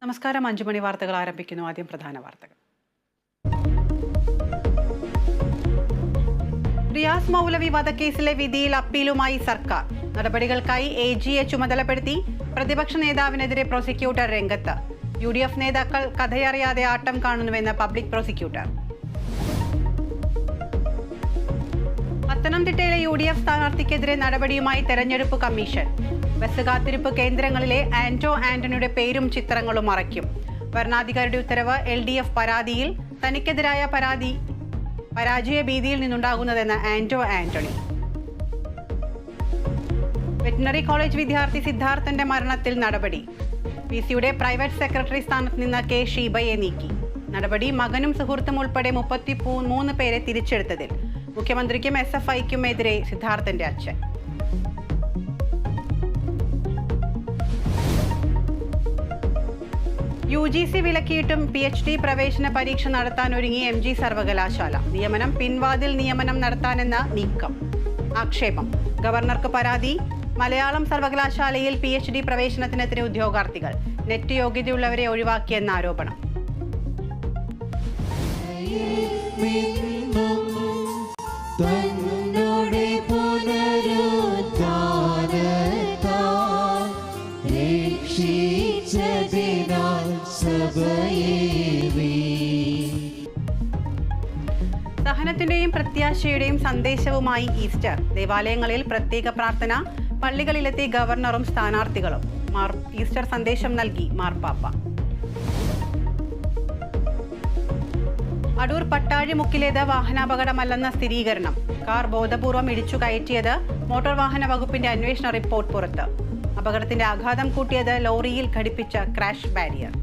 നമസ്കാരം. 5 മണി വാർത്തകൾ ആരംഭിക്കുന്നു. ആദ്യം പ്രധാന വാർത്തകൾ. റിയാസ് മൗലവി വധക്കേസിലെ വിധിയിൽ അപ്പീലുമായി സർക്കാർ. നടപടികൾക്കായി AGയെ ചുമതലപ്പെടുത്തി. പ്രതിപക്ഷ നേതാവിനെതിരെ പ്രോസിക്യൂട്ടർ രംഗത്ത്. UDF നേതാക്കൾ കഥയറിയാതെ ആട്ടം കാണുന്നുവെന്ന് പബ്ലിക് പ്രോസിക്യൂട്ടർ. പത്തനംതിട്ടയിലെ UDF സ്ഥാനാർത്ഥിക്കെതിരെ നടപടിയുമായി തെരഞ്ഞെടുപ്പ് കമ്മീഷൻ. ബസ് കാത്തിരിപ്പ് കേന്ദ്രങ്ങളിലെ ആന്റോ ആന്റണിയുടെ പേരും ചിത്രങ്ങളും മറയ്ക്കും. ഭരണാധികാരിയുടെ ഉത്തരവ്. LDF പരാതിയിൽ തനിക്കെതിരായ പരാജയ ഭീതിയിൽ നിന്നുണ്ടാകുന്നതെന്ന് ആന്റോ ആന്റണി. വെറ്റിനറി കോളേജ് വിദ്യാർത്ഥി സിദ്ധാർത്ഥന്റെ മരണത്തിൽ നടപടി. VCയുടെ പ്രൈവറ്റ് സെക്രട്ടറി സ്ഥാനത്ത് നിന്ന് K. ഷീബയെ നീക്കി. നടപടി മകനും സുഹൃത്തും ഉൾപ്പെടെ 33 പേരെ തിരിച്ചെടുത്തതിൽ. മുഖ്യമന്ത്രിക്കും SFIക്കും എതിരെ സിദ്ധാർത്ഥന്റെ അച്ഛൻ. UGC വിലക്കിയിട്ടും PhD പ്രവേശന പരീക്ഷ നടത്താൻ ഒരുങ്ങി MG സർവകലാശാല. നിയമനം പിൻവാതിൽ നിയമനം നടത്താനെന്ന നീക്കം. ആക്ഷേപം. ഗവർണർക്ക് പരാതി. മലയാളം സർവകലാശാലയിൽ PhD പ്രവേശനത്തിനെതിരെ ഉദ്യോഗാർത്ഥികൾ. നെറ്റ് യോഗ്യതയുള്ളവരെ ഒഴിവാക്കിയെന്ന ആരോപണം. സഹനത്തിന്റെയും പ്രത്യാശയുടെയും സന്ദേശവുമായി ഈസ്റ്റർ. ദേവാലയങ്ങളിൽ പ്രത്യേക പ്രാർത്ഥന. പള്ളികളിലെത്തി ഗവർണറും സ്ഥാനാർത്ഥികളും. ഈസ്റ്റർ സന്ദേശം നൽകി മാർപ്പാപ്പ. അടൂർ പട്ടാഴിമുക്കിലേത് വാഹനാപകടമല്ലെന്ന സ്ഥിരീകരണം. കാർ ബോധപൂർവം ഇടിച്ചു കയറ്റിയത്. മോട്ടോർ വാഹന വകുപ്പിന്റെ അന്വേഷണ റിപ്പോർട്ട് പുറത്ത്. അപകടത്തിന്റെ ആഘാതം കൂട്ടിയത് ലോറിയിൽ ഘടിപ്പിച്ച ക്രാഷ് ബാരിയർ.